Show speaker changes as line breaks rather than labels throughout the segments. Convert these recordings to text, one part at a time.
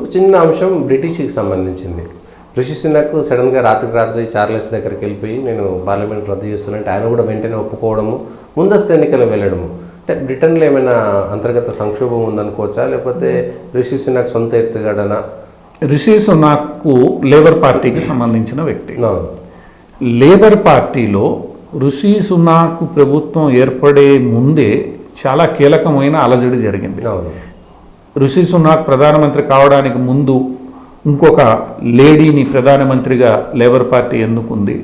ఒక చిన్న అంశం బ్రిటిష్కి సంబంధించింది. రిషి సునాక్ సడన్గా రాత్రి చార్లెస్ దగ్గరికి వెళ్ళిపోయి నేను పార్లమెంట్ రద్దు చేస్తున్నానంటే ఆయన కూడా వెంటనే ఒప్పుకోవడము, ముందస్తు ఎన్నికలు వెళ్ళడము. అంటే బ్రిటన్లో ఏమైనా అంతర్గత సంక్షోభం ఉందనుకోవచ్చా, లేకపోతే రిషి సునాక్ సొంత ఎత్తుగడనా?
రిషి సునాక్ లేబర్ పార్టీకి సంబంధించిన వ్యక్తి. లేబర్ పార్టీలో రిషి సునాక్ ప్రభుత్వం ఏర్పడే ముందే చాలా కీలకమైన అలజడి జరిగింది. రిషి సునాక్ ప్రధానమంత్రి కావడానికి ముందు ఇంకొక లేడీని ప్రధానమంత్రిగా లేబర్ పార్టీ ఎన్నుకుంది.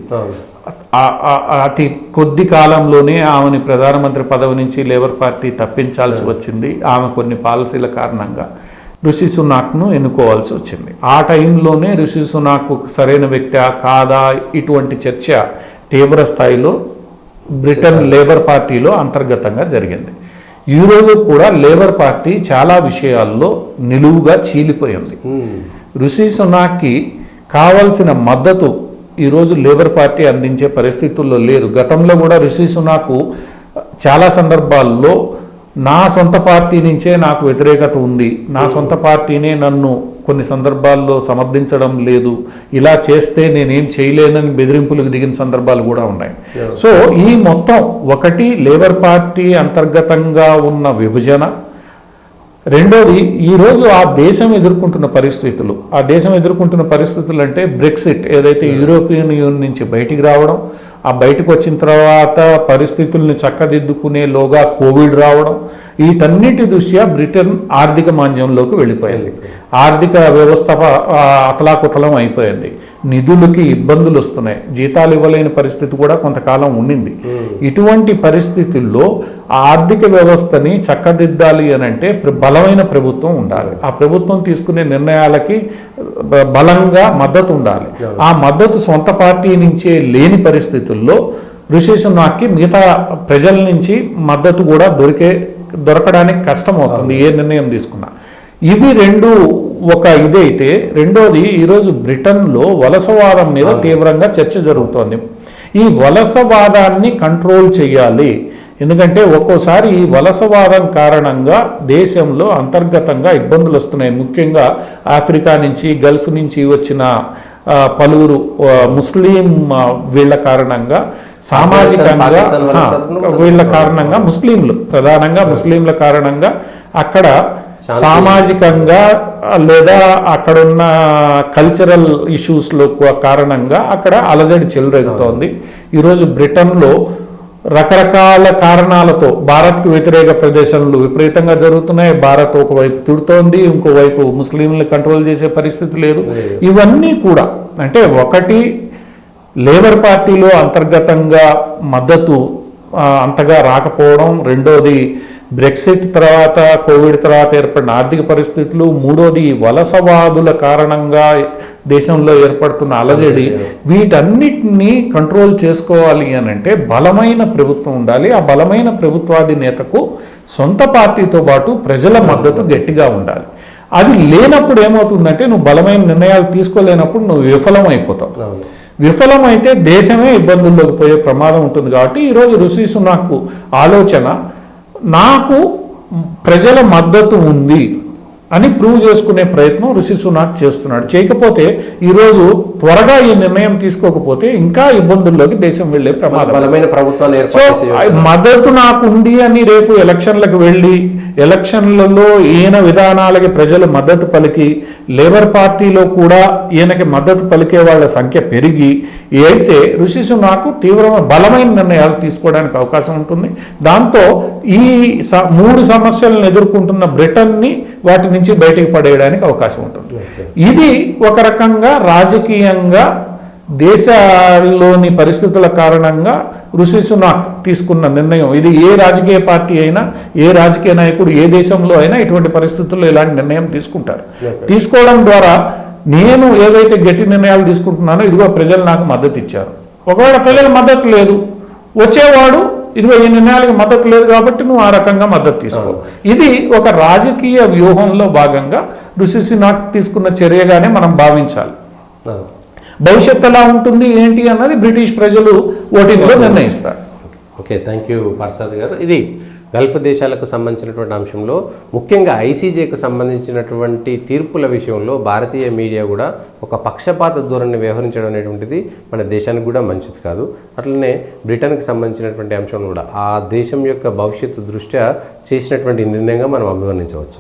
అతి కొద్ది కాలంలోనే ఆమెని ప్రధానమంత్రి పదవి నుంచి లేబర్ పార్టీ తప్పించాల్సి వచ్చింది. ఆమె కొన్ని పాలసీల కారణంగా రిషి సునాక్ను ఎన్నుకోవాల్సి వచ్చింది. ఆ టైంలోనే రిషి సునాక్ సరైన వ్యక్తి కాదా ఇటువంటి చర్చ తీవ్ర స్థాయిలో బ్రిటన్ లేబర్ పార్టీలో అంతర్గతంగా జరిగింది. ఈరోజు కూడా లేబర్ పార్టీ చాలా విషయాల్లో నిలువుగా చీలిపోయింది. రిషి సునాక్కి కావాల్సిన మద్దతు ఈరోజు లేబర్ పార్టీ అందించే పరిస్థితుల్లో లేదు. గతంలో కూడా రిషి సునాక్ చాలా సందర్భాల్లో నా సొంత పార్టీ నుంచే నాకు వ్యతిరేకత ఉంది, నా సొంత పార్టీనే నన్ను కొన్ని సందర్భాల్లో సమర్థించడం లేదు, ఇలా చేస్తే నేనేం చేయలేనని బెదిరింపులకు దిగిన సందర్భాలు కూడా ఉన్నాయి. సో ఈ మొత్తం ఒకటి లేబర్ పార్టీ అంతర్గతంగా ఉన్న విభజన, రెండోది ఈరోజు ఆ దేశం ఎదుర్కొంటున్న పరిస్థితులు అంటే బ్రెక్సిట్, ఏదైతే యూరోపియన్ యూనియన్ నుంచి బయటికి రావడం, ఆ బయటకు వచ్చిన తర్వాత పరిస్థితుల్ని చక్కదిద్దుకునేలోగా కోవిడ్ రావడం, వీటన్నిటి దృష్ట్యా బ్రిటన్ ఆర్థిక మాంద్యంలోకి వెళ్ళిపోయింది. ఆర్థిక వ్యవస్థ అతలాకుతలం అయిపోయింది. నిధులకి ఇబ్బందులు వస్తున్నాయి, జీతాలు ఇవ్వలేని పరిస్థితి కూడా కొంతకాలం ఉండింది. ఇటువంటి పరిస్థితుల్లో ఆర్థిక వ్యవస్థని చక్కదిద్దాలి అని అంటే బలమైన ప్రభుత్వం ఉండాలి. ఆ ప్రభుత్వం తీసుకునే నిర్ణయాలకి బలంగా మద్దతు ఉండాలి. ఆ మద్దతు సొంత పార్టీ నుంచే లేని పరిస్థితుల్లో రిషి సునాక్కి మిగతా ప్రజల నుంచి మద్దతు కూడా దొరకడానికి కష్టం అవుతుంది ఏ నిర్ణయం తీసుకున్నా. ఇవి రెండు ఒక ఇదైతే, రెండోది ఈరోజు బ్రిటన్లో వలసవాదం మీద తీవ్రంగా చర్చ జరుగుతోంది. ఈ వలసవాదాన్ని కంట్రోల్ చేయాలి, ఎందుకంటే ఒక్కోసారి ఈ వలసవాదం కారణంగా దేశంలో అంతర్గతంగా ఇబ్బందులు వస్తున్నాయి. ముఖ్యంగా ఆఫ్రికా నుంచి, గల్ఫ్ నుంచి వచ్చిన పలువురు ముస్లిం వీళ్ళ కారణంగా సామాజికంగా వీళ్ళ కారణంగా ప్రధానంగా ముస్లింల కారణంగా అక్కడ సామాజికంగా లేదా అక్కడున్న కల్చరల్ ఇష్యూస్లో కారణంగా అక్కడ అలజడి చెలరేగుతోంది. ఈరోజు బ్రిటన్లో రకరకాల కారణాలతో భారత్కు వ్యతిరేక ప్రదేశాలు విపరీతంగా జరుగుతున్నాయి. భారత్ ఒకవైపు తిడుతోంది, ఇంకోవైపు ముస్లింలను కంట్రోల్ చేసే పరిస్థితి లేదు. ఇవన్నీ కూడా అంటే ఒకటి లేబర్ పార్టీలో అంతర్గతంగా మద్దతు అంతగా రాకపోవడం, రెండోది బ్రెక్సిట్ తర్వాత కోవిడ్ తర్వాత ఏర్పడిన ఆర్థిక పరిస్థితులు, మూడోది వలసవాదుల కారణంగా దేశంలో ఏర్పడుతున్న అలజడి, వీటన్నిటినీ కంట్రోల్ చేసుకోవాలి అని అంటే బలమైన ప్రభుత్వం ఉండాలి. ఆ బలమైన ప్రభుత్వాధినేతకు సొంత పార్టీతో పాటు ప్రజల మద్దతు గట్టిగా ఉండాలి. అది లేనప్పుడు ఏమవుతుందంటే నువ్వు బలమైన నిర్ణయాలు తీసుకోలేనప్పుడు నువ్వు విఫలమైపోతావు. విఫలమైతే దేశమే ఇబ్బందుల్లోకి పోయే ప్రమాదం ఉంటుంది. కాబట్టి ఈరోజు రిషి సునాక్ ఆలోచన నాకు ప్రజల మద్దతు ఉంది అని ప్రూవ్ చేసుకునే ప్రయత్నం రిషి సునాక్ చేస్తున్నాడు. చేయకపోతే ఈరోజు త్వరగా ఈ నిర్ణయం తీసుకోకపోతే ఇంకా ఇబ్బందుల్లోకి దేశం వెళ్లే ప్రమాదం.
బలమైన ప్రభుత్వాన్ని
మద్దతు నాకు ఉంది అని రేపు ఎలక్షన్లకు వెళ్ళి ఎలక్షన్లలో ఈయన విధానాలకి ప్రజలు మద్దతు పలికి లేబర్ పార్టీలో కూడా ఈయనకి మద్దతు పలికే వాళ్ళ సంఖ్య పెరిగి అయితే రిషి సునాక్ తీవ్రమైన బలమైన నిర్ణయాలు తీసుకోవడానికి అవకాశం ఉంటుంది. దాంతో ఈ 3 సమస్యలను ఎదుర్కొంటున్న బ్రిటన్ని వాటి నుంచి బయటికి పడేయడానికి అవకాశం ఉంటుంది. ఇది ఒక రకంగా రాజకీయంగా దేశాల్లోని పరిస్థితుల కారణంగా రిషి సునాక్ తీసుకున్న నిర్ణయం. ఇది ఏ రాజకీయ పార్టీ అయినా, ఏ రాజకీయ నాయకుడు ఏ దేశంలో అయినా ఇటువంటి పరిస్థితుల్లో ఇలాంటి నిర్ణయం తీసుకుంటారు. తీసుకోవడం ద్వారా నేను ఏదైతే గట్టి నిర్ణయాలు తీసుకుంటున్నానో ఇదిగో ప్రజలు నాకు మద్దతు ఇచ్చారు. ఒకవేళ ప్రజల మద్దతు లేదు, వచ్చేవాడు ఇదిగో ఈ నిర్ణయాలకు మద్దతు లేదు కాబట్టి నువ్వు ఆ రకంగా మద్దతు తీసుకో. ఇది ఒక రాజకీయ వ్యూహంలో భాగంగా రిషి సునాక్ తీసుకున్న చర్యగానే మనం భావించాలి. భవిష్యత్తు ఎలా ఉంటుంది ఏంటి అన్నది బ్రిటిష్ ప్రజలు ఓటింగ్లో నిర్ణయిస్తారు.
ఓకే, థ్యాంక్ యూ పార్సాద్ గారు. ఇది గల్ఫ్ దేశాలకు సంబంధించినటువంటి అంశంలో ముఖ్యంగా ఐసీజేకు సంబంధించినటువంటి తీర్పుల విషయంలో భారతీయ మీడియా కూడా ఒక పక్షపాత ధోరణి వ్యవహరించడం అనేటువంటిది మన దేశానికి కూడా మంచిది కాదు. అట్లనే బ్రిటన్కి సంబంధించినటువంటి అంశంలో కూడా ఆ దేశం యొక్క భవిష్యత్తు దృష్ట్యా చేసినటువంటి నిర్ణయంగా మనం అభివర్ణించవచ్చు.